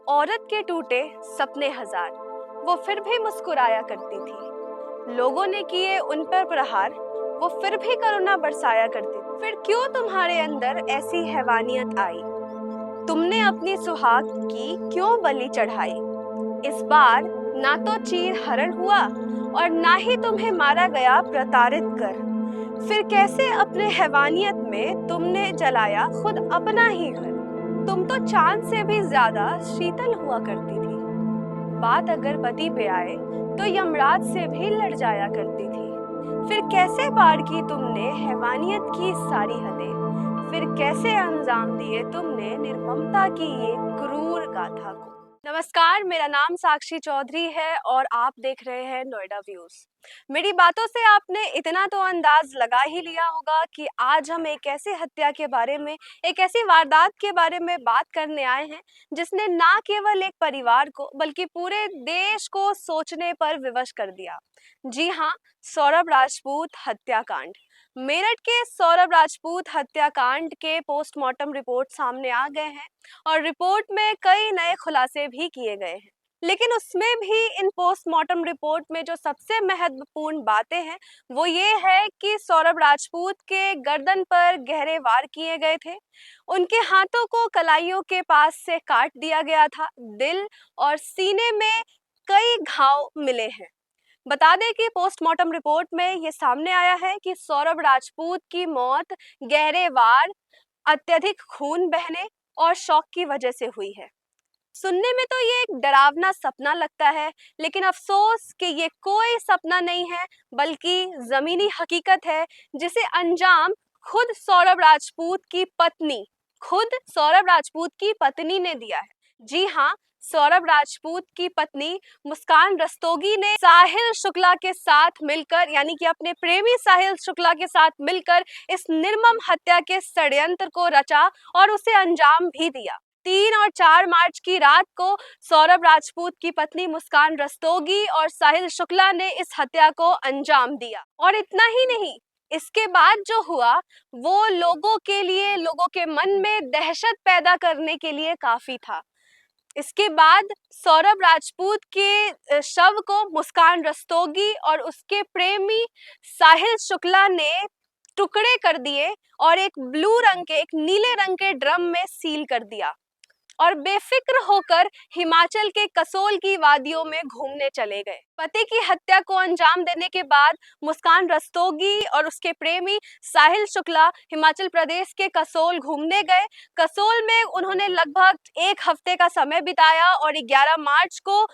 औरत के टूटे सपने हजार, वो फिर भी मुस्कुराया करती थी। लोगों ने किए उन पर प्रहार, वो फिर भी करुणा बरसाया करती थी। फिर क्यों तुम्हारे अंदर ऐसी हैवानियत आई? तुमने अपनी सुहाग की क्यों बलि चढ़ाई? इस बार ना तो चीर हरण हुआ और ना ही तुम्हें मारा गया प्रताड़ित कर। फिर कैसे अपने हैवानियत में तुमने जलाया खुद अपना ही घर? तुम तो चांद से भी ज्यादा शीतल हुआ करती थी। बात अगर पति पे आए तो यमराज से भी लड़ जाया करती थी। फिर कैसे पार की तुमने हैवानियत की सारी हदें? फिर कैसे अंजाम दिए तुमने निर्ममता की ये क्रूर गाथा को? नमस्कार, मेरा नाम साक्षी चौधरी है और आप देख रहे हैं नोएडा व्यूज। मेरी बातों से आपने इतना तो अंदाज लगा ही लिया होगा कि आज हम एक ऐसी हत्या के बारे में, एक ऐसी वारदात के बारे में बात करने आए हैं जिसने ना केवल एक परिवार को बल्कि पूरे देश को सोचने पर विवश कर दिया। जी हाँ, सौरभ राजपूत हत्याकांड। मेरठ के सौरभ राजपूत हत्याकांड के पोस्टमार्टम रिपोर्ट सामने आ गए हैं और रिपोर्ट में कई नए खुलासे भी किए गए हैं। लेकिन उसमें भी इन पोस्टमार्टम रिपोर्ट में जो सबसे महत्वपूर्ण बातें हैं वो ये है कि सौरभ राजपूत के गर्दन पर गहरे वार किए गए थे। उनके हाथों को कलाइयों के पास से काट दिया गया था। दिल और सीने में कई घाव मिले हैं। बता दें कि पोस्टमार्टम रिपोर्ट में ये सामने आया है कि सौरभ राजपूत की मौत गहरे वार, अत्यधिक खून बहने और शॉक की वजह से हुई है। सुनने में तो ये एक डरावना सपना लगता है, लेकिन अफसोस कि ये कोई सपना नहीं है बल्कि जमीनी हकीकत है जिसे अंजाम खुद सौरभ राजपूत की पत्नी ने दिया है। जी हाँ, सौरभ राजपूत की पत्नी मुस्कान रस्तोगी ने साहिल शुक्ला के साथ मिलकर, यानी कि अपने प्रेमी साहिल शुक्ला के साथ मिलकर इस निर्मम हत्या के षड्यंत्र को रचा और उसे अंजाम भी दिया। 3 और 4 मार्च की रात को सौरभ राजपूत की पत्नी मुस्कान रस्तोगी और साहिल शुक्ला ने इस हत्या को अंजाम दिया। और इतना ही नहीं, इसके बाद जो हुआ वो लोगों के लिए, लोगों के मन में दहशत पैदा करने के लिए काफी था। इसके बाद सौरभ राजपूत के शव को मुस्कान रस्तोगी और उसके प्रेमी साहिल शुक्ला ने टुकड़े कर दिए और एक नीले रंग के ड्रम में सील कर दिया और बेफिक्र होकर हिमाचल के कसोल की वादियों में घूमने चले गए। पति की हत्या को अंजाम देने के बाद मुस्कान रस्तोगी और उसके प्रेमी साहिल शुक्ला हिमाचल प्रदेश के कसोल घूमने गए। कसोल में उन्होंने लगभग 1 हफ्ते का समय बिताया और 11 मार्च को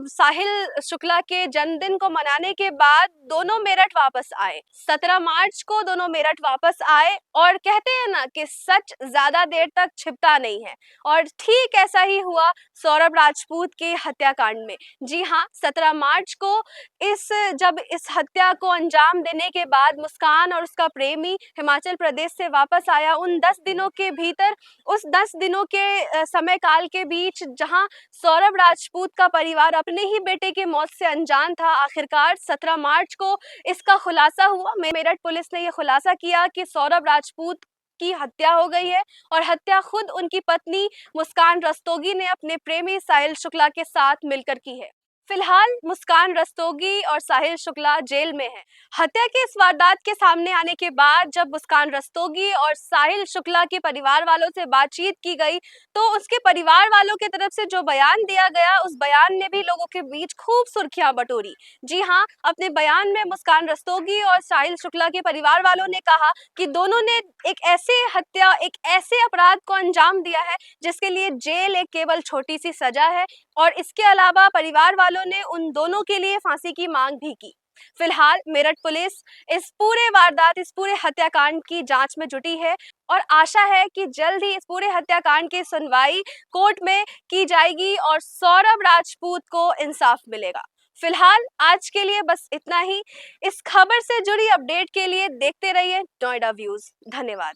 साहिल शुक्ला के जन्मदिन को मनाने के बाद दोनों मेरठ वापस आए। 17 मार्च को दोनों मेरठ वापस आए और कहते हैं ना कि सच ज्यादा देर तक छिपता नहीं है, और ठीक ऐसा ही हुआ सौरभ राजपूत के हत्याकांड में। जी हाँ, 17 मार्च को जब इस हत्या को अंजाम देने के बाद मुस्कान और उसका प्रेमी हिमाचल प्रदेश से वापस आया, उन 10 दिनों के भीतर, उस 10 दिनों के समय काल के बीच जहां सौरभ राजपूत का परिवार अपने ही बेटे की मौत से अनजान था, आखिरकार 17 मार्च को इसका खुलासा हुआ। मेरठ पुलिस ने यह खुलासा किया कि सौरभ राजपूत की हत्या हो गई है और हत्या खुद उनकी पत्नी मुस्कान रस्तोगी ने अपने प्रेमी साहिल शुक्ला के साथ मिलकर की है। फिलहाल मुस्कान रस्तोगी और साहिल शुक्ला जेल में हैं। हत्या के इस वारदात के सामने आने के बाद जब मुस्कान रस्तोगी और साहिल शुक्ला के परिवार वालों से बातचीत की गई तो उसके परिवार वालों की तरफ से जो बयान दिया गया, उस बयान ने भी लोगों के बीच खूब सुर्खियां बटोरी। जी हाँ, अपने बयान में मुस्कान रस्तोगी और साहिल शुक्ला के परिवार वालों ने कहा कि दोनों ने एक ऐसे अपराध को अंजाम दिया है जिसके लिए जेल एक केवल छोटी सी सजा है, और इसके अलावा परिवार वालों ने उन दोनों के लिए फांसी की मांग भी की। फिलहाल मेरठ पुलिस इस पूरे हत्याकांड की जांच में जुटी है और आशा है कि जल्द ही इस पूरे हत्याकांड की सुनवाई कोर्ट में की जाएगी और सौरभ राजपूत को इंसाफ मिलेगा। फिलहाल आज के लिए बस इतना ही। इस खबर से जुड़ी अपडेट के लिए देखते रहिए नोएडा व्यूज। धन्यवाद।